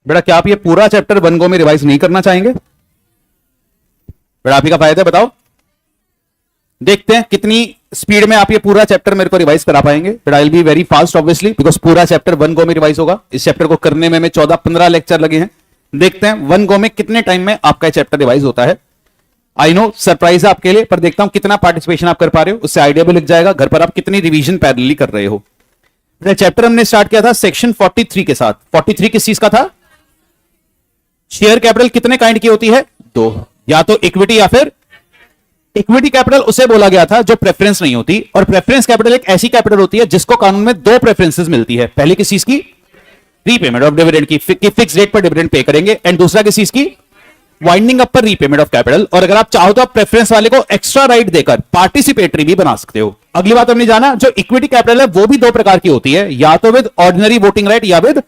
बेटा क्या आप ये पूरा चैप्टर 1 गो में रिवाइज नहीं करना चाहेंगे? बेटा आप ही का फायदा है, बताओ। देखते हैं कितनी स्पीड में आप ये पूरा चैप्टर मेरे को रिवाइज करा पाएंगे। बेटा I will be very fast obviously, because पूरा चैप्टर 1 गो में रिवाइज होगा। इस चैप्टर को करने में 14-15 लेक्चर लगे हैं। देखते हैं 1 गो में कितने टाइम में आपका चैप्टर रिवाइज होता है। आई नो सरप्राइज है आपके लिए, पर देखता हूं कितना पार्टिसिपेशन आप कर पा रहे हो, उससे आइडिया भी लग जाएगा घर पर आप कितनी रिवीजन पैरेलली कर रहे हो। चैप्टर हमने स्टार्ट किया था सेक्शन 43 के साथ। 43 किस चीज का था? शेयर कैपिटल कितने काइंड की होती है? 2, या तो इक्विटी या फिर इक्विटी कैपिटल उसे बोला गया था जो प्रेफरेंस नहीं होती, और प्रेफरेंस कैपिटल एक ऐसी कैपिटल होती है जिसको कानून में 2 प्रेफरेंसेस मिलती है। पहली किस चीज की? रीपेमेंट ऑफ डिविडेंड की, फिक्स रेट पर डिविडेंड पे करेंगे, एंड दूसरा किस चीज की? वाइंडिंग अप पर रीपेमेंट ऑफ कैपिटल। और अगर आप चाहो तो आप प्रेफरेंस वाले को एक्स्ट्रा राइट देकर पार्टिसिपेटरी भी बना सकते हो। अगली बात हमने जाना, जो इक्विटी कैपिटल है वो भी 2 प्रकार की होती है, या तो विद ऑर्डिनरी वोटिंग राइट या विद,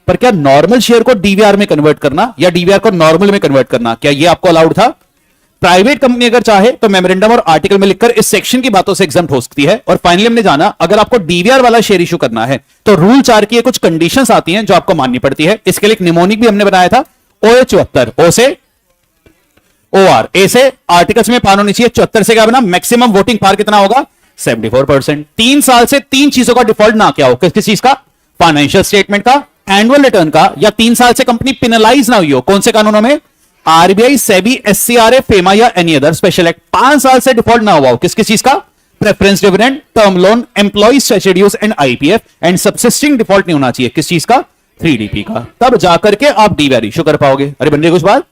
पर क्या नॉर्मल शेयर को डीवीआर में कन्वर्ट करना या डीवीआर को नॉर्मल में कन्वर्ट करना, क्या ये आपको अलाउड था? प्राइवेट कंपनी अगर चाहे तो मेमोरेंडम और आर्टिकल में लिखकर इस सेक्शन की बातों से एग्जम्प्ट हो सकती है। और फाइनली हमने जाना, अगर आपको डीवीआर वाला शेयर इशू करना है तो रूल 4 की कुछ कंडीशंस आती हैं जो आपको माननी पड़ती है। इसके लिए एक निमोनिक भी हमने बनाया था, OA 74, O से OR, A से आर्टिकल्स में पान होनी चाहिए। 74 से क्या बना? मैक्सिमम वोटिंग पावर कितना होगा? 74%। 3 साल से 3 चीजों का डिफॉल्ट ना क्या हो, किस चीज का? फाइनेंशियल स्टेटमेंट का, एनुअल रिटर्न का, या 3 साल से कंपनी पेनलाइज ना हुई हो। कौन से कानूनों में? आरबीआई, सेबी, एससीआरए, फेमा या एनी अदर स्पेशल एक्ट। 5 साल से डिफॉल्ट ना हुआ हो, किस चीज का? Preference dividend, term loan, employ statutories and IPF, and subsisting default नहीं होना चाहिए, किस चीज का? 3DP का। तब जाकर के आप डीवीआर इशू कर पाओगे। अरे बन रही कुछ बात?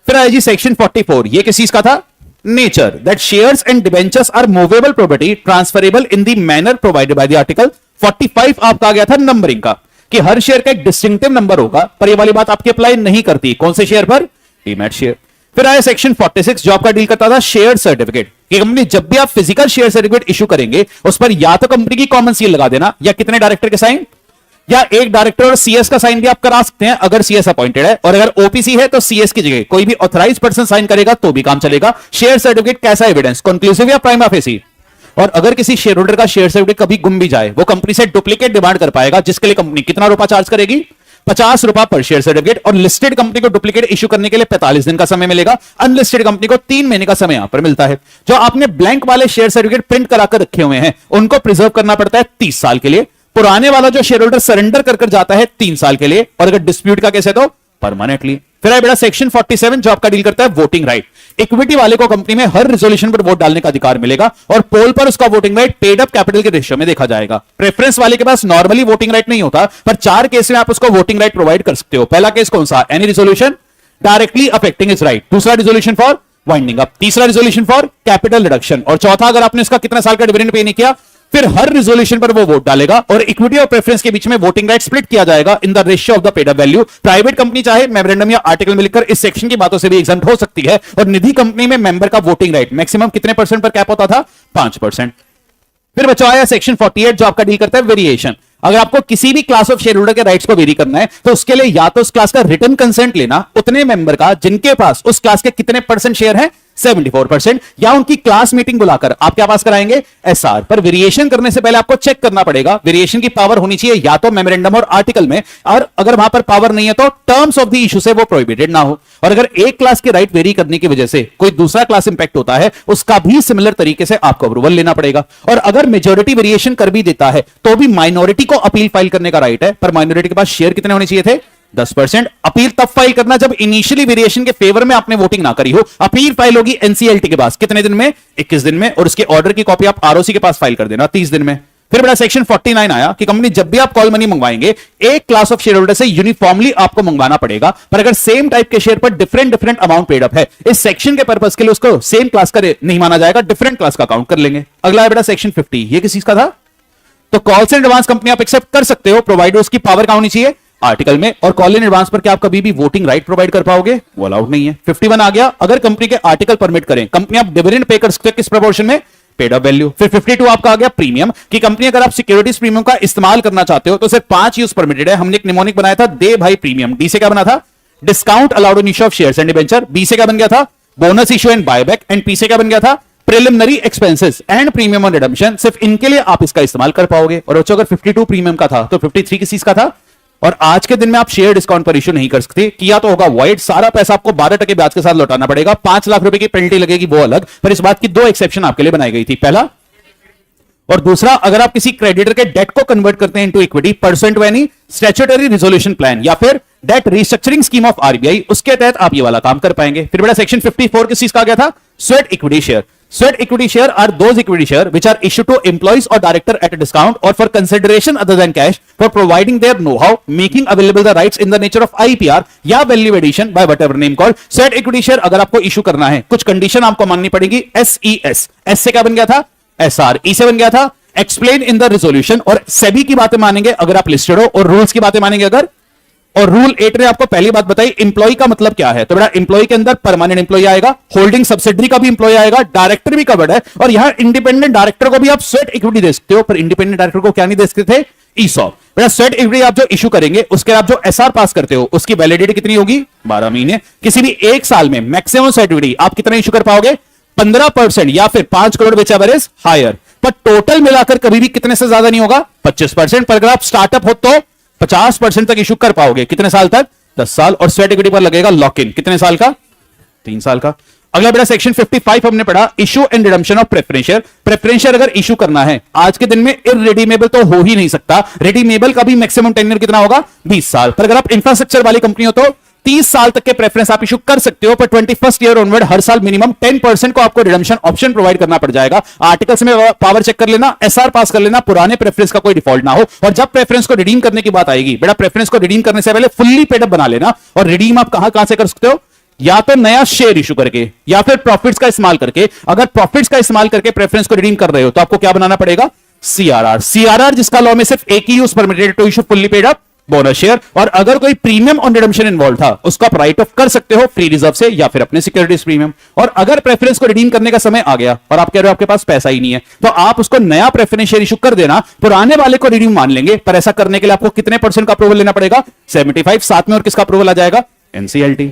फिर आएगी सेक्शन 44, ये किस चीज का था? Nature, that shares and debentures are movable property transferable in the manner provided by the article. 45 आपका आ गया था नंबरिंग का, कि हर शेयर का एक डिस्टिंक्टिव नंबर होगा, पर ये वाली बात आपकी अप्लाई नहीं करती। कौन से शेयर पर? Demat share. फिर आया सेक्शन 46 जो आपका डील करता था शेयर सर्टिफिकेट, कि कंपनी जब भी आप फिजिकल शेयर सर्टिफिकेट इशू करेंगे उस पर या तो कंपनी की कॉमन सील लगा देना, या कितने डायरेक्टर के साइन, या एक डायरेक्टर और सीएस का साइन भी आप करा सकते हैं अगर सीएस अपॉइंटेड है, और अगर ओपीसी है तो सीएस की जगह कोई भी ऑथराइज्ड पर्सन साइन करेगा तो भी काम चलेगा। शेयर सर्टिफिकेट कैसा एविडेंस? कंक्लूसिव या प्राइमा फेसी? और अगर किसी शेयर होल्डर का शेयर सर्टिफिकेट कभी गुम भी जाए, वो कंपनी से डुप्लीकेट डिमांड कर पाएगा, जिसके लिए कंपनी कितना रुपया चार्ज करेगी? 50 रुपया पर शेयर सर्टिफिकेट। और लिस्टेड कंपनी को डुप्लीकेट इशू करने के लिए 45 दिन का समय मिलेगा। अनलिस्टेड कंपनी को 3 महीने का समय यहां पर मिलता है। जो आपने ब्लैंक वाले शेयर सर्टिफिकेट प्रिंट कराकर रखे हुए हैं उनको प्रिजर्व करना पड़ता है 30 साल के लिए। पुराने वाला जो शेयर होल्डर सरेंडर कर जाता है 3 साल के लिए, और अगर डिस्प्यूट का केस है तो परमानेंटली। फिर है बेटा सेक्शन 47 जो आपका डील करता है वोटिंग राइट। इक्विटी वाले को कंपनी में हर रिजोल्यूशन पर वोट डालने का अधिकार मिलेगा, और पोल पर उसका voting right paid up capital के रेशियो में देखा जाएगा। प्रेफरेंस वाले के पास नॉर्मली वोटिंग राइट नहीं होता, पर 4 केस में आप उसको वोटिंग राइट प्रोवाइड कर सकते हो। पहला केस कौन सा? Any resolution directly affecting is right. दूसरा रिजोल्यूशन फॉर वाइंडिंग अप। तीसरा रिजोल्यूशन फॉर कैपिटल रिडक्शन। और चौथा, अगर आपने उसका कितना साल का डिविडेंड पे नहीं किया, फिर हर रिजोल्यूशन पर वो वोट डालेगा। और इक्विटी और प्रेफरेंस के बीच में वोटिंग राइट स्प्लिट किया जाएगा in the ratio of the paid up value. Private company चाहे मेमोरेंडम या आर्टिकल में लिखकर इस सेक्शन की बातों से भी एग्जम्प्ट हो सकती है। और निधि कंपनी में मेंबर का वोटिंग राइट मैक्सिमम कितने % पर कैप होता था? 5%। फिर बचा आया सेक्शन 48 जो आपका डील करता है वेरिएशन। अगर आपको किसी भी क्लास ऑफ शेयर होल्डर के राइट्स को वेरी करना है तो उसके लिए या तो उस क्लास का रिटन कंसेंट लेना उतने मेंबर का जिनके पास उस क्लास के कितने % शेयर हैं, 74%, या उनकी क्लास मीटिंग बुलाकर आप क्या पास कराएंगे? एसआर। पर वेरिएशन करने से पहले आपको चेक करना पड़ेगा, वेरिएशन की पावर होनी चाहिए या तो मेमोरेंडम और आर्टिकल में, और अगर वहां पर पावर नहीं है तो टर्म्स ऑफ द इशू से वो प्रोहिबिटेड ना हो। और अगर एक क्लास के राइट वेरी करने की वजह से कोई दूसरा क्लास इंपैक्ट होता है, उसका भी सिमिलर तरीके से आपको अप्रूवल लेना पड़ेगा। और अगर मेजोरिटी वेरिएशन कर भी देता है तो भी माइनॉरिटी को अपील फाइल करने का राइट है, पर माइनॉरिटी के पास शेयर कितने होने चाहिए थे? 10%। अपील तब फाइल करना जब इनिशियली वेरिएशन के फेवर में आपने वोटिंग ना करी हो। अपील फाइल होगी एनसीएलटी के पास कितने दिन में? 21 दिन में। और उसके ऑर्डर की कॉपी आप आरओसी के पास फाइल कर देना 30 दिन में। फिर बड़ा सेक्शन 49 आया कि कंपनी जब भी आप कॉल मनी मंगवाएंगे एक क्लास ऑफ शेयर होल्डर से यूनिफॉर्मली आपको मंगवाना पड़ेगा, पर अगर सेम टाइप के शेयर पर डिफरेंट अमाउंट पेड अप है, इस सेक्शन के पर्पस के लिए उसको सेम क्लास का नहीं माना जाएगा, डिफरेंट क्लास का काउंट कर लेंगे। अगला है बेटा सेक्शन 50, ये किस चीज का था? तो कॉल्स इन एडवांस कंपनी आप एक्सेप्ट कर सकते हो, प्रोवाइडर उसकी पावर का होनी चाहिए आर्टिकल में। और कॉल इन एडवांस पर क्या आप कभी भी वोटिंग राइट प्रोवाइड कर पाओगे? वो अलाउड नहीं है। 51 आ गया, अगर कंपनी के आर्टिकल परमिट करें कंपनी आप डिविडेंड पे कर सकते हैं, किस प्रोपोर्शन में? Paid up value. फिर 52 आपका आ गया प्रीमियम, कि कंपनी अगर आप सिक्योरिटीज प्रीमियम का इस्तेमाल करना चाहते हो तो सिर्फ 5 यूज परमिटेड है। हमने एक निमोनिक बनाया था दे भाई प्रीमियम। डी से क्या बना था? Discount allowed on issue of shares and debenture. B से क्या बन गया था? Bonus issue and buyback. And P से क्या बन गया था? Preliminary expenses and premium on redemption. सिर्फ इनके लिए आप इसका इस्तेमाल कर पाओगे। और बच्चों अगर 52 प्रीमियम का था तो 53 किस चीज का था? और आज के दिन में आप शेयर डिस्काउंट पर इश्यू नहीं कर सकते, किया तो होगा वॉइड, सारा पैसा आपको 12% ब्याज के साथ लौटाना पड़ेगा, 5 लाख रुपए की पेनल्टी लगेगी वो अलग। पर इस बात की 2 एक्सेप्शन आपके लिए बनाई गई थी, पहला और दूसरा, अगर आप किसी क्रेडिटर के डेट को कन्वर्ट करते हैं into equity percent any statutory resolution plan या फिर debt restructuring scheme of RBI, उसके तहत आप ये वाला काम कर पाएंगे। फिर बेटा सेक्शन 54 किस चीज का आ गया था? Sweat equity share. Sweat equity share are those equity share which are issued to employees or director at a discount or for consideration other than cash for providing their know-how, making available the rights in the nature of IPR या value addition by whatever name called। Sweat equity share अगर आपको issue करना है, कुछ condition आपको माननी पड़ेगी। SES, S से क्या बन गया था? SR, E से बन गया था एक्सप्लेन इन द रिजोल्यूशन, और सेबी की बातें मानेंगे अगर आप लिस्टेड हो, और रूल्स की बातें मानेंगे अगर, और रूल 8 ने आपको पहली बात बताई एम्प्लॉय का मतलब क्या है। तो बेटा एम्प्लॉय के अंदर परमानेंट एम्प्लॉय आएगा, होल्डिंग सब्सिडरी का भी एम्प्लॉय आएगा, डायरेक्टर भी कवर्ड है, और यहां इंडिपेंडेंट डायरेक्टर को भी आप स्वेट इक्विटी दे सकते हो, पर इंडिपेंडेंट डायरेक्टर को क्या नहीं दे सकते थे? ईसॉप। बेटा स्वेट इक्विटी आप जो इशू करेंगे उसके आप जो एसआर पास करते हो उसकी वैलिडिटी कितनी होगी? 12 महीने। किसी भी एक साल में मैक्सिमम स्वेट इक्विटी आप कितना इशू कर पाओगे? 15% या फिर 5 crore whichever is higher, पर टोटल मिलाकर कभी भी कितने से ज्यादा नहीं होगा? 25%। पर अगर आप स्टार्टअप हो तो 50% तक इशू कर पाओगे। कितने साल तक? 10 साल। और स्वेट इक्विटी पर लगेगा लॉक इन, कितने साल का? 3 साल का। अगला बेटा सेक्शन 55 हमने पढ़ा, issue and redemption of preference share. Preference share अगर इशू करना है आज के दिन में इररिडीमेबल तो हो ही नहीं सकता, रिडीमेबल का भी मैक्सिमम टेन्योर कितना होगा? 20 साल। पर अगर आप इंफ्रास्ट्रक्चर वाली कंपनी हो तो 30 साल तक के प्रेफरेंस आप इशू कर सकते हो, पर 21st ईयर ऑनवर्ड हर साल मिनिमम 10% को आपको रिडम्पशन ऑप्शन प्रोवाइड करना पड़ जाएगा। आर्टिकल्स में पावर चेक कर लेना, एसआर पास कर लेना, पुराने प्रेफरेंस का कोई डिफॉल्ट ना हो। और जब प्रेफरेंस को रिडीम करने की बात आएगी, बेटा प्रेफरेंस को रिडीम करने से पहले फुल्ली पेडअप बना लेना। और रिडीम आप कहां कहां से कर सकते हो? या तो नया शेयर इशू करके या फिर प्रॉफिट्स का इस्तेमाल करके। अगर प्रॉफिट्स का इस्तेमाल करके प्रेफरेंस को रिडीम कर रहे हो तो आपको क्या बनाना पड़ेगा? सीआरआर। सीआरआर जिसका लॉ में सिर्फ एक ही use permitted to issue fully paid up bonus share. और अगर कोई प्रीमियम ऑन रिडम्पशन इन्वॉल्व था उसका आप राइट ऑफ कर सकते हो फ्री रिजर्व से या फिर अपने सिक्योरिटीज प्रीमियम। और अगर प्रेफरेंस को रिडीम करने का समय आ गया और आप कह रहे हो आपके पास पैसा ही नहीं है, तो आप उसको नया प्रेफरेंस शेयर इशू कर देना, पुराने वाले को रिडीम मान लेंगे। पर ऐसा करने के लिए आपको कितने % का अप्रूवल लेना पड़ेगा? 75। साथ में और किसका अप्रूवल आ जाएगा? एनसीएलटी।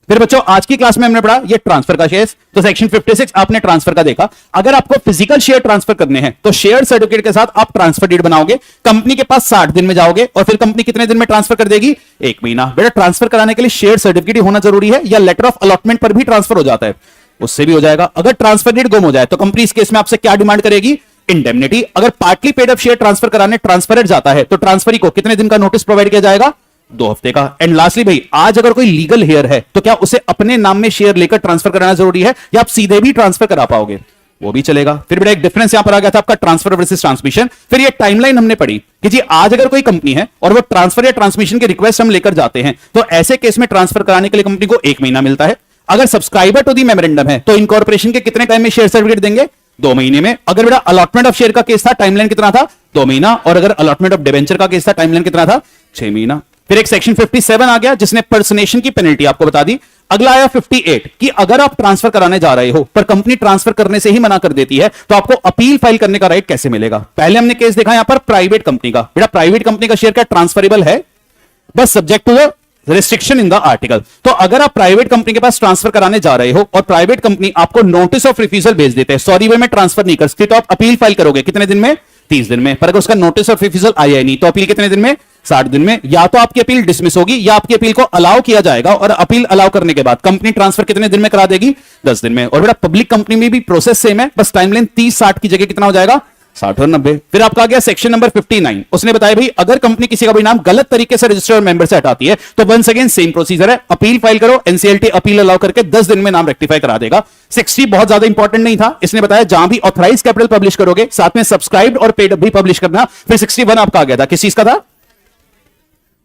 फिर बच्चों आज की क्लास में हमने पढ़ा ये ट्रांसफर का शेयर। तो सेक्शन 56 आपने ट्रांसफर का देखा। अगर आपको फिजिकल शेयर ट्रांसफर करने हैं तो शेयर सर्टिफिकेट के साथ आप ट्रांसफर डीड बनाओगे, कंपनी के पास 60 दिन में जाओगे, और फिर कंपनी कितने दिन में ट्रांसफर कर देगी? 1 महीना। बेटा ट्रांसफर कराने के लिए शेयर सर्टिफिकेट होना जरूरी है या लेटर ऑफ अलॉटमेंट पर भी ट्रांसफर हो जाता है? उससे भी हो जाएगा। अगर ट्रांसफर डीड गुम हो जाए तो कंपनी इस केस में आपसे क्या डिमांड करेगी? इंडेमनिटी। अगर partly paid up share transfer कराने ट्रांसफरेट जाता है तो ट्रांसफरी को कितने दिन का नोटिस प्रोवाइड किया जाएगा? 2 हफ्ते का। एंड लास्टली भाई, आज अगर कोई लीगल हेयर है तो क्या उसे अपने नाम में शेयर लेकर ट्रांसफर कराना जरूरी है या आप सीधे भी ट्रांसफर करा पाओगे? वो भी चलेगा। फिर बेटा एक डिफरेंस यहां पर आ गया था आपका ट्रांसफर वर्सेस ट्रांसमिशन। फिर ये टाइमलाइन हमने पढ़ी कि जी आज अगर कोई कंपनी है और वो ट्रांसफर या ट्रांसमिशन की रिक्वेस्ट हम लेकर जाते हैं तो ऐसे केस में ट्रांसफर कराने के लिए कंपनी को 1 महीना मिलता है। अगर सब्सक्राइबर टू दी मेमोरेंडम है तो इनकॉर्पोरेशन के कितने टाइम में शेयर सर्टिफिकेट देंगे? 2 महीने में। अगर बेटा अलॉटमेंट ऑफ शेयर का केस था टाइमलाइन कितना था? 2 महीना। और अगर अलॉटमेंट ऑफ डिवेंचर का केस था टाइमलाइन कितना था? 6 महीना। फिर एक सेक्शन 57 आ गया जिसने पर्सनेशन की पेनल्टी आपको बता दी। अगला आया 58 कि अगर आप ट्रांसफर कराने जा रहे हो पर कंपनी ट्रांसफर करने से ही मना कर देती है तो आपको अपील फाइल करने का राइट कैसे मिलेगा? पहले हमने केस देखा यहां पर प्राइवेट कंपनी का। बेटा प्राइवेट कंपनी का शेयर क्या ट्रांसफरेबल है? बस subject to the restriction in the article. तो अगर आप प्राइवेट कंपनी के पास ट्रांसफर कराने जा रहे हो और प्राइवेट कंपनी आपको नोटिस ऑफ रिफ्यूजल भेज देते हैं, सॉरी भाई मैं ट्रांसफर नहीं कर सकती, तो आप अपील फाइल करोगे कितने दिन में? 30 दिन में। पर अगर उसका नोटिस ऑफ रिफ्यूजल आया नहीं तो अपील कितने दिन में? 60 दिन में। या तो आपकी अपील डिसमिस होगी या आपकी अपील को अलाउ किया जाएगा, और अपील अलाउ करने के बाद कंपनी ट्रांसफर कितने दिन में करा देगी? 10 दिन में। और बेटा पब्लिक कंपनी में भी प्रोसेस सेम है, बस टाइमलाइन 30-60 की जगह कितना हो जाएगा? 60 और 90। फिर आपका आ गया सेक्शन नंबर 59। उसने बताया भाई अगर कंपनी किसी का भी नाम गलत तरीके से रजिस्टर्ड मेंबर से हटाती है तो वंस अगेन सेम प्रोसीजर है, अपील फाइल करो, एनसीएलटी अपील अलाउ करके 10 दिन में नाम रेक्टिफाई करा देगा। 60 बहुत ज्यादा इंपॉर्टेंट नहीं था, इसने बताया जहां भी ऑथराइज कैपिटल पब्लिश करोगे साथ में सब्सक्राइब्ड और पेड भी पब्लिश करना। फिर 61 आपका आ गया था, किस चीज का था?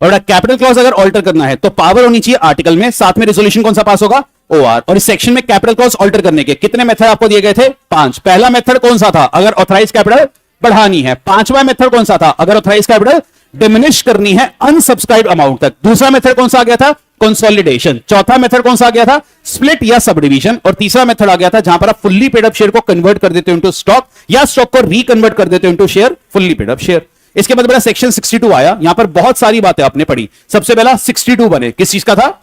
और कैपिटल क्लॉज अगर ऑल्टर करना है तो पावर होनी चाहिए आर्टिकल में, साथ में रेजोल्यूशन कौन सा पास होगा? ओआर। और इस सेक्शन में कैपिटल क्लॉज ऑल्टर करने के कितने मेथड आपको दिए गए थे? 5। पहला मेथड कौन सा था? अगर ऑथराइज कैपिटल बढ़ानी है। 5वां मेथड कौन सा था? अगर ऑथराइज कैपिटल डिमिनिश करनी है अनसब्सक्राइब्ड अमाउंट तक। दूसरा मेथड कौन सा आ गया था? कंसोलिडेशन। चौथा मेथड कौन सा आ गया था? स्प्लिट या सब डिवीजन। और तीसरा मेथड आ गया था जहां पर आप फुल्ली पेड अप शेयर को कन्वर्ट कर देते हो इनटू स्टॉक या स्टॉक को रिकन्वर्ट कर देते हो into share, fully paid up share. इसके बाद बड़ा सेक्शन 62 आया। यहां पर बहुत सारी बातें आपने पढ़ी। सबसे पहला 62 बने किस चीज का था?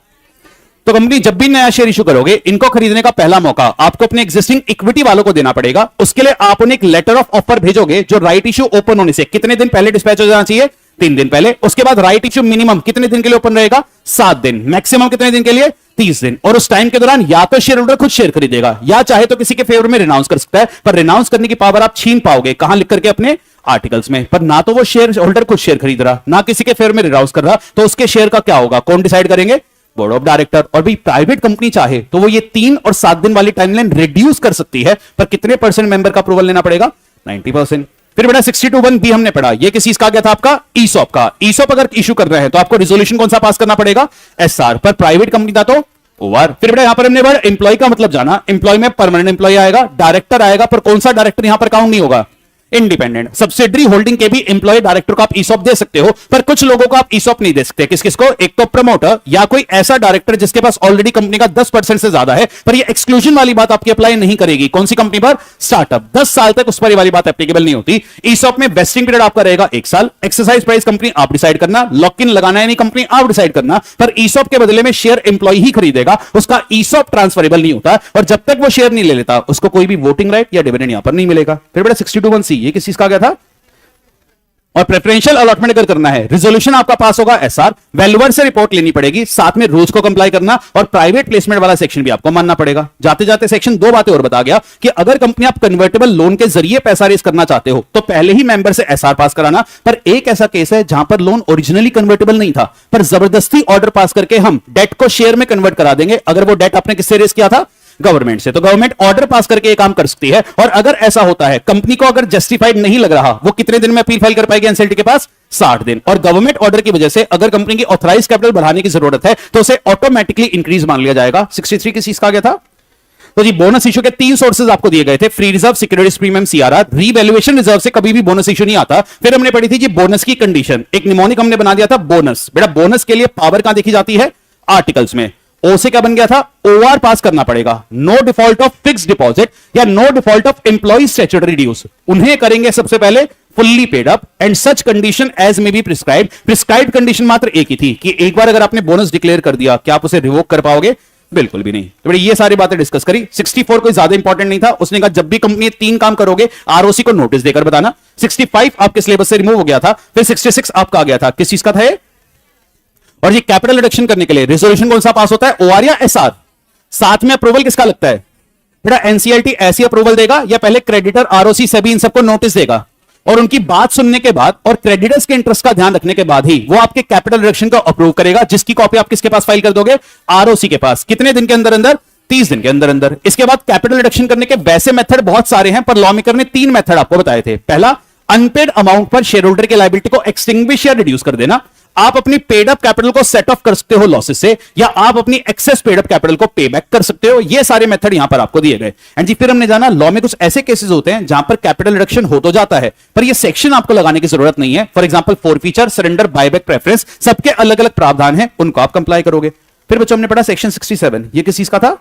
तो कंपनी जब भी नया शेयर इशू करोगे, इनको खरीदने का पहला मौका आपको अपने एग्जिस्टिंग इक्विटी वालों को देना पड़ेगा। उसके लिए आप उन्हें एक लेटर ऑफ ऑफर भेजोगे जो राइट इशू ओपन होने से कितने दिन पहले डिस्पैच हो जाना चाहिए? 3 दिन पहले। उसके बाद राइट इश्यू मिनिमम कितने दिन के लिए ओपन रहेगा? 7 दिन। मैक्सिमम कितने दिन के लिए? 30 दिन। और उस टाइम के दौरान या तो शेयर होल्डर खुद शेयर खरीदेगा या चाहे तो किसी के फेवर में रिनाउंस कर सकता है, पर रिनाउंस करने की पावर आप छीन पाओगे कहां लिख करके? अपने आर्टिकल्स में। पर ना तो वो शेयर होल्डर खुद शेयर खरीद रहा, ना किसी के फेवर में रिनाउंस कर रहा, तो उसके शेयर का क्या होगा? कौन डिसाइड करेंगे? Board of director. और भी प्राइवेट कंपनी चाहे तो वो ये 3 और 7 दिन वाली टाइमलाइन रिड्यूस कर सकती है, पर कितने % मेंबर का अप्रूवल लेना पड़ेगा? 90%। फिर बेटा 62(1)(b हमने पढ़ा, ये किस चीज का गया था? आपका ईसॉप का। ईसॉप अगर इशू कर रहे हैं तो आपको रिजोल्यूशन कौन सा पास करना पड़ेगा? एसआर। पर प्राइवेट कंपनी था तो ओआर। फिर बेटा यहां पर हमने एम्प्लॉय का मतलब जाना। एम्प्लॉय में परमानेंट एम्प्लॉय आएगा, डायरेक्टर आएगा, पर कौन सा डायरेक्टर यहां पर काउंट नहीं होगा? इंडिपेंडेंट। सब्सिडरी होल्डिंग के भी एम्प्लॉय डायरेक्टर को आप ईसॉप दे सकते हो, पर कुछ लोगों को आप ईसॉप नहीं दे सकते। किस किसको? एक तो प्रमोटर या कोई ऐसा डायरेक्टर जिसके पास ऑलरेडी कंपनी का 10% से ज्यादा है। पर ये एक्सक्लूजन वाली बात आपकी अप्लाई नहीं करेगी। कौन सी कंपनी पर? स्टार्टअप। 10 साल तक उस पर वाली बात एप्लीकेबल नहीं होती। ईसॉप में वेस्टिंग पीरियड आपका रहेगा 1 साल। एक्सरसाइज प्राइस कंपनी आप डिसाइड करना, लॉक इन लगाना है नहीं कंपनी आप डिसाइड करना, पर ईसॉप के बदले में शेयर एम्प्लॉय ही खरीदेगा, उसका ईसॉप ट्रांसफरेबल नहीं होता। और जब तक वो शेयर नहीं ले लेता उसको कोई भी वोटिंग राइट या डिविडेंड यहां पर नहीं मिलेगा। फिर बेटा 62(1)(c ये किस चीज का गया था? और प्रेफरेंशियल अलॉटमेंट अगर करना है, रिजोल्यूशन आपका पास होगा एसआर, वैल्यूअर से रिपोर्ट लेनी पड़ेगी, साथ में रूल्स को कंप्लाई करना, और प्राइवेट प्लेसमेंट वाला सेक्शन भी आपको मानना पड़ेगा। जाते जाते सेक्शन 2 बातें और बता गया कि अगर कंपनी आप कन्वर्टेबल लोन के जरिए पैसा रेज करना चाहते हो तो पहले ही मेंबर से एसआर पास कराना। पर एक ऐसा केस है जहां पर लोन ओरिजिनली कन्वर्टेबल नहीं था, पर जबरदस्ती ऑर्डर पास करके हम डेट को शेयर में कन्वर्ट करा देंगे। अगर वो डेट आपने किससे रेज किया था? गवर्नमेंट से। तो गवर्नमेंट ऑर्डर पास करके ये काम कर सकती है। और अगर ऐसा होता है कंपनी को अगर जस्टिफाइड नहीं लग रहा, वो कितने दिन में अपील फाइल कर पाएगी एनसीएलटी के पास? 60 दिन। और गवर्नमेंट ऑर्डर की वजह से अगर कंपनी की ऑथराइज कैपिटल बढ़ाने की जरूरत है तो उसे ऑटोमेटिकली इंक्रीज मान लिया जाएगा। 63 किस चीज का गया था? तो जी बोनस इशू के 3 सोर्सेज आपको दिए गए थे, free reserve, securities premium, CRR. Revaluation reserve से कभी भी बोनस इशू नहीं आता। फिर हमने पढ़ी थी जी बोनस की कंडीशन, एक निमोनिक हमने बना दिया था बोनस। बेटा बोनस के लिए पावर कहां देखी जाती है? आर्टिकल्स में। ओ से क्या बन गया था? ओआर पास करना पड़ेगा। No default of fixed deposit या no default of employ statutory dues, उन्हें करेंगे सबसे पहले fully paid up and such condition as may be prescribed. Prescribed condition मात्र एक ही थी कि एक बार अगर आपने बोनस डिक्लेयर कर दिया, क्या आप उसे रिवोक कर पाओगे? बिल्कुल भी नहीं। तो बड़ी ये सारी बातें डिस्कस करी। 64 कोई ज्यादा इंपॉर्टेंट नहीं था। उसने कहा जब भी कंपनी 3 काम करोगे आरओसी को नोटिस देकर बताना। 65 आपके सिलेबस से रिमूव हो गया था। फिर 66 आपका आ गया था, किस चीज का था? और ये कैपिटल रिडक्शन करने के लिए रिजोल्यूशन कौन सा पास होता है? ओआर या एसआर? साथ में अप्रूवल किसका लगता है? बेटा एनसीएलटी ऐसी अप्रूवल देगा या पहले क्रेडिटर, आरओसी, सेबी इन सबको नोटिस देगा, और उनकी बात सुनने के बाद और क्रेडिटर्स के इंटरेस्ट का ध्यान रखने के बाद ही वो आपके कैपिटल रिडक्शन को अप्रूव करेगा, जिसकी कॉपी आप किसके पास फाइल कर दोगे? आरओसी के पास। कितने दिन के अंदर अंदर? 30 दिन के अंदर अंदर। इसके बाद कैपिटल रिडक्शन करने के वैसे मेथड बहुत सारे हैं, पर लॉ मेकर ने 3 मेथड आपको बताए थे। पहला, अनपेड अमाउंट पर शेयर होल्डर की लायबिलिटी को एक्सटिंग्विश या रिड्यूस कर देना। आप अपनी पेड अप कैपिटल को सेट ऑफ कर सकते हो लॉसेस से, या आप अपनी एक्सेस पेड अप कैपिटल को पे बैक कर सकते हो। ये सारे मेथड यहां पर आपको दिए गए। एंड जी फिर हमने जाना लॉ में कुछ ऐसे केसेस होते हैं जहां पर कैपिटल रिडक्शन हो तो जाता है, पर ये सेक्शन आपको लगाने की जरूरत नहीं है। For example forfeiture, surrender, buyback, preference, सबके अलग अलग प्रावधान है, उनको आप कंप्लाई करोगे। फिर बच्चों हमने पढ़ा सेक्शन 67, ये किस चीज का था?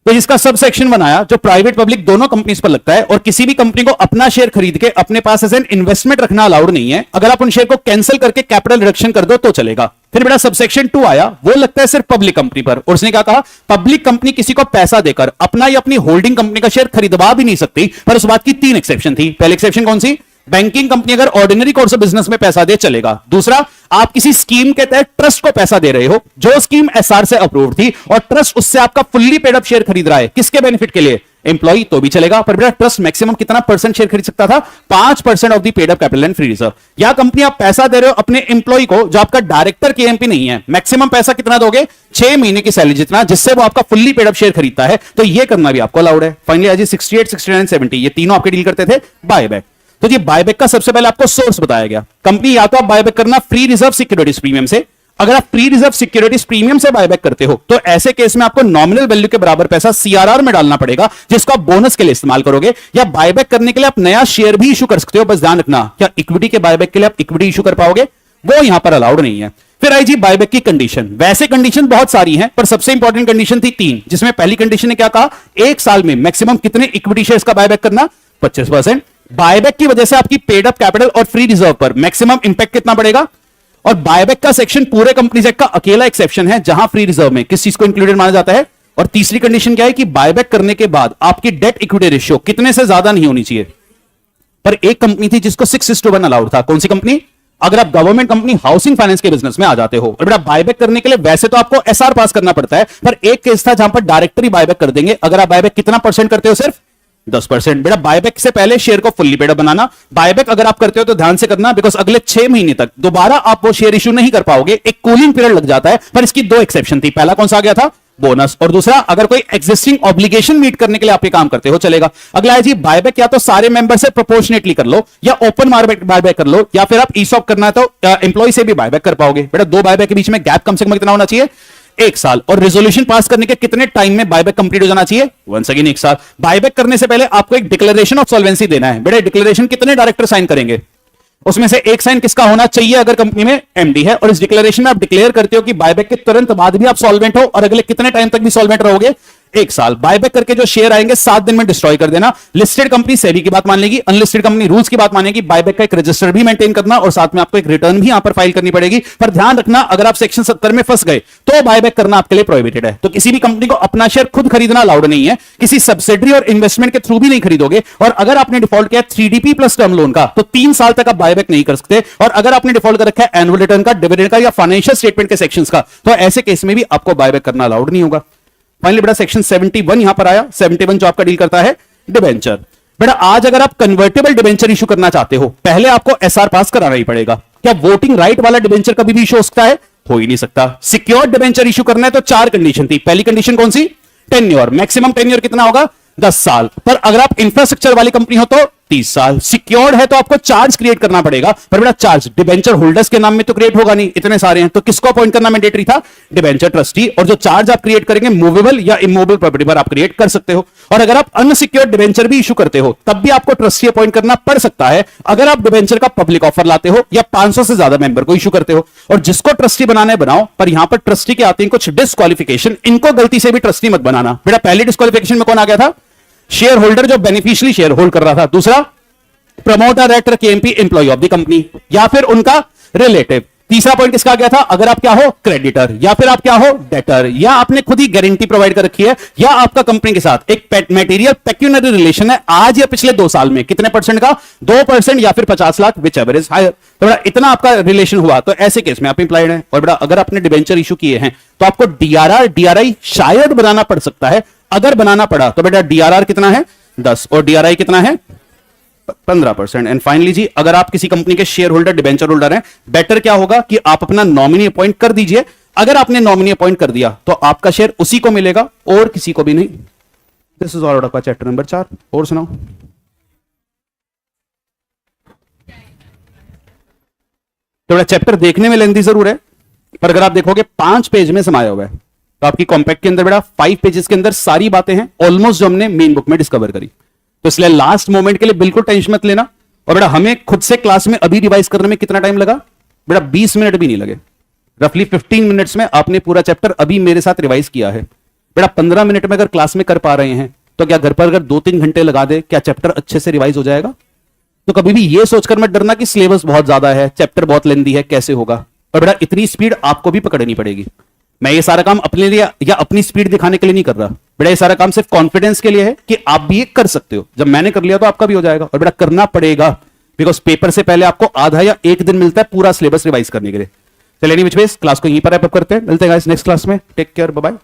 तो इसका सब सेक्शन बनाया जो प्राइवेट पब्लिक दोनों कंपनीज पर लगता है, और किसी भी कंपनी को अपना शेयर खरीद के अपने पास एज एन इन्वेस्टमेंट रखना अलाउड नहीं है। अगर आप उन शेयर को कैंसिल करके कैपिटल रिडक्शन कर दो तो चलेगा। फिर बेटा सबसेक्शन 2 आया, वो लगता है सिर्फ पब्लिक कंपनी पर, और उसने क्या कहा? पब्लिक कंपनी किसी को पैसा देकर अपना या अपनी होल्डिंग कंपनी का शेयर खरीदवा भी नहीं सकती, पर उस बात की 3 एक्सेप्शन थी। पहली एक्सेप्शन कौन सी? बैंकिंग कंपनी अगर ऑर्डिनरी कोर्स ऑफ बिजनेस में पैसा दे चलेगा। दूसरा, आप किसी स्कीम के तहत ट्रस्ट को पैसा दे रहे हो, जो स्कीम एसआर से अप्रूव्ड थी, और ट्रस्ट उससे आपका फुल्ली पेड अप शेयर खरीद रहा है, किसके बेनिफिट के लिए? एम्प्लॉई, तो भी चलेगा। पर बेटा ट्रस्ट मैक्सिमम कितना % शेयर खरीद सकता था? 5% of the paid up capital and free reserve. या कंपनी आप पैसा दे रहे हो अपने एम्प्लॉई को जो आपका डायरेक्टर केएमपी नहीं है, मैक्सिमम पैसा कितना दोगे? 6 महीने की सैलरी जितना, जिससे वो आपका फुल्ली पेड अप शेयर खरीदता है, तो ये करना भी आपको अलाउड है। फाइनली आज 68, 69, 70 ये तीनों आपके डील करते थे बायबैक। तो ये बायबैक का सबसे पहले आपको सोर्स बताया गया। कंपनी या तो आप बायबैक करना फ्री रिजर्व सिक्योरिटीज प्रीमियम से। अगर आप फ्री रिजर्व सिक्योरिटीज प्रीमियम से बायबैक करते हो तो ऐसे केस में आपको नॉमिनल वैल्यू के बराबर पैसा सीआरआर में डालना पड़ेगा, जिसको आप बोनस के लिए इस्तेमाल करोगे। या बायबैक करने के लिए आप नया शेयर भी इशू कर सकते हो, बस ध्यान रखना क्या इक्विटी के बायबैक के लिए आप इक्विटी इशू कर पाओगे? वो यहां पर अलाउड नहीं है। फिर आई जी बायबैक की कंडीशन। वैसे कंडीशन बहुत सारी हैं, पर सबसे इंपॉर्टेंट कंडीशन थी 3, जिसमें पहली कंडीशन ने क्या कहा? 1 साल में मैक्सिमम कितने इक्विटी शेयर्स का बायबैक करना? 25%। बायबैक की वजह से आपकी पेड अप कैपिटल और फ्री रिजर्व पर मैक्सिमम इंपैक्ट कितना पड़ेगा? और बायबैक का सेक्शन पूरे कंपनीज एक्ट का अकेला एक्सेप्शन है जहां फ्री रिजर्व में किस चीज को इंक्लूडेड माना जाता है। और तीसरी कंडीशन क्या है कि बायबैक करने के बाद आपकी डेट इक्विटी रेशियो कितने से ज्यादा नहीं होनी चाहिए। पर एक कंपनी थी जिसको 6:1 अलाउड था, कौन सी कंपनी? अगर आप गवर्नमेंट कंपनी हाउसिंग फाइनेंस के बिजनेस में आ जाते हो और बेटा बायबैक करने के लिए वैसे तो आपको एसआर पास करना पड़ता है, पर एक केस था जहां पर डायरेक्टर ही बायबैक कर देंगे। अगर आप बायबैक कितना परसेंट करते हो? सिर्फ 10%। बेटा बायबैक से पहले शेयर को फुल्ली पेड बनाना। बायबैक अगर आप करते हो तो ध्यान से करना, बिकॉज अगले 6 महीने तक दोबारा आप वो शेयर इश्यू नहीं कर पाओगे, एक कूलिंग पीरियड लग जाता है। पर इसकी 2 एक्सेप्शन थी। पहला कौन सा आ गया था? बोनस। और दूसरा, अगर कोई एग्जिस्टिंग ऑब्लिगेशन मीट करने के लिए आप ये काम करते हो, चलेगा। अगला है जी बायबैक, या तो सारे मेंबर से प्रोपोर्शनेटली कर लो, या ओपन बायबैक कर लो, या फिर आप ईसॉप करना है तो एम्प्लॉय से भी बायबैक कर पाओगे। बेटा 2 बायबैक के बीच में गैप कम से कम कितना होना चाहिए? 1 साल। और रेजोल्यूशन पास करने के कितने टाइम में बायबैक कंप्लीट हो जाना चाहिए? वंस अगेन 1 साल। बायबैक करने से पहले आपको एक डिक्लेरेशन ऑफ सॉल्वेंसी देना है। बेटा डिक्लेरेशन कितने डायरेक्टर साइन करेंगे? उसमें से एक साइन किसका होना चाहिए? अगर कंपनी में एमडी है, और इस डिक्लेरेशन में आप डिक्लेयर करते हो कि बायबैक के तुरंत बाद भी आप सॉल्वेंट हो, और अगले कितने टाइम तक भी सॉल्वेंट रहोगे? 1 साल। बायबैक करके जो शेयर आएंगे 7 दिन में डिस्ट्रॉय कर देना। लिस्टेड कंपनी सेबी की बात मान लेगी, अनलिस्टेड कंपनी रूल्स की बात मानेगी। बायबैक का एक रजिस्टर भी मेंटेन करना, और साथ में आपको एक रिटर्न भी यहां पर फाइल करनी पड़ेगी। पर ध्यान रखना, अगर आप सेक्शन 70 में फंस गए तो बायबैक करना आपके लिए प्रोहिबिटेड है। तो किसी भी कंपनी को अपना शेयर खुद खरीदना अलाउड नहीं है, किसी सब्सिडरी और इन्वेस्टमेंट के थ्रू भी नहीं खरीदोगे। और अगर आपने डिफॉल्ट किया 3DP प्लस टर्म लोन का, तो 3 साल तक आप बायबैक नहीं कर सकते। और अगर आपने डिफॉल्ट कर रखा है एनुअल रिटर्न का, डिविडेंड का, या फाइनेंशियल स्टेटमेंट के सेक्शंस का, तो ऐसे केस में भी आपको बायबैक करना अलाउड नहीं होगा। फाइनली बेटा सेक्शन 71 यहां पर आया। 71 जो आपका डील करता है डिबेंचर। बेटा आज अगर आप कन्वर्टेबल डिबेंचर इशू करना चाहते हो, पहले आपको एसआर पास कराना ही पड़ेगा। क्या वोटिंग राइट वाला डिबेंचर कभी भी इशू हो सकता है? हो ही नहीं सकता। सिक्योर्ड डिबेंचर इशू करना है तो 4 कंडीशन थी। पहली कंडीशन कौन सी? टेन्योर। मैक्सिमम टेन्योर कितना होगा? 10 साल। पर अगर आप इंफ्रास्ट्रक्चर वाली कंपनी हो तो 30 साल। सिक्योर्ड है तो आपको चार्ज क्रिएट करना पड़ेगा, पर बेटा चार्ज डिबेंचर होल्डर्स के नाम में तो क्रिएट होगा नहीं, इतने सारे हैं। तो किसको अपॉइंट करना मैंडेटरी था? Debenture trustee. और जो चार्ज आप क्रिएट करेंगे मूवेबल या इमूवेबल प्रॉपर्टी पर आप क्रिएट कर सकते हो। और अगर आप अनसिक्योर्ड डिबेंचर भी इशू करते हो, तब भी आपको ट्रस्टी अपॉइंट करना पड़ सकता है, अगर आप डिबेंचर का पब्लिक ऑफर लाते हो या 500 से ज्यादा मेंबर को इशू करते हो। और जिसको ट्रस्टी बनाना है बनाओ, पर यहां पर ट्रस्टी के आते हैं कुछ डिस्क्वालिफिकेशन। इनको गलती से भी ट्रस्टी मत बनाना। बेटा पहली डिस्क्वालिफिकेशन में कौन आ गया था? शेयर होल्डर जो बेनिफिशियली शेयर होल्ड कर रहा था। दूसरा, promoter, director, KMP, employee of the company, या फिर उनका रिलेटिव। तीसरा पॉइंट किसका आ गया था? अगर आप क्या हो? क्रेडिटर, या फिर आप क्या हो? डेटर, या आपने खुद ही गारंटी प्रोवाइड कर रखी है, या आपका कंपनी के साथ एक मटेरियल पेक्यूनरी रिलेशन है आज या पिछले 2 साल में। कितने परसेंट का? 2% या फिर 50 lakh, whichever is higher. तो बेटा इतना आपका रिलेशन हुआ तो ऐसे केस में आप इंप्लाइड है। और बेटा अगर आपने डिबेंचर इशू किए हैं तो आपको डीआरआर, डीआरआई शायद बनाना पड़ सकता है। अगर बनाना पड़ा तो बेटा डीआरआर कितना है? 10, और डीआरआई कितना है? 15%। एंड फाइनली जी, अगर आप किसी कंपनी के शेयर होल्डर, डिबेंचर होल्डर हैं, बेटर क्या होगा कि आप अपना नॉमिनी अपॉइंट कर दीजिए। अगर आपने नॉमिनी अपॉइंट कर दिया तो आपका शेयर उसी को मिलेगा और किसी को भी नहीं। दिस इज ऑल आपका चैप्टर नंबर 4। और सुनाओ। तो चैप्टर देखने में लेंथी जरूर है, पर अगर आप देखोगे 5 पेज में समाया हुआ है। तो आपकी कॉम्पैक्ट के अंदर बेटा 5 पेजेस के अंदर सारी बातें हैं ऑलमोस्ट जो हमने मेन बुक में डिस्कवर करी। तो इसलिए लास्ट मोमेंट के लिए बिल्कुल टेंशन मत लेना। और बेटा हमें खुद से क्लास में अभी रिवाइज करने में कितना टाइम लगा? बेटा 20 मिनट भी नहीं लगे। रफली 15 मिनट्स में आपने पूरा चैप्टर अभी मेरे साथ रिवाइज किया है। बेटा 15 मिनट में अगर क्लास में कर पा रहे हैं तो क्या घर पर अगर 2-3 घंटे लगा दे, क्या चैप्टर अच्छे से रिवाइज हो जाएगा? तो कभी भी ये सोचकर मत डरना कि सिलेबस बहुत ज्यादा है, चैप्टर बहुत लेंदी है, कैसे होगा। और बेटा इतनी स्पीड आपको भी पकड़नी पड़ेगी। मैं ये सारा काम अपने लिए या अपनी स्पीड दिखाने के लिए नहीं कर रहा। बेटा ये सारा काम सिर्फ कॉन्फिडेंस के लिए है कि आप भी ये कर सकते हो। जब मैंने कर लिया तो आपका भी हो जाएगा। और बेटा करना पड़ेगा, बिकॉज पेपर से पहले आपको आधा या 1 दिन मिलता है पूरा सिलेबस रिवाइज करने के लिए। चलिए एनी व्हिच वेज क्लास को यहीं पर रैप अप करते हैं। मिलते हैं गाइस नेक्स्ट क्लास में। Take care, bye bye.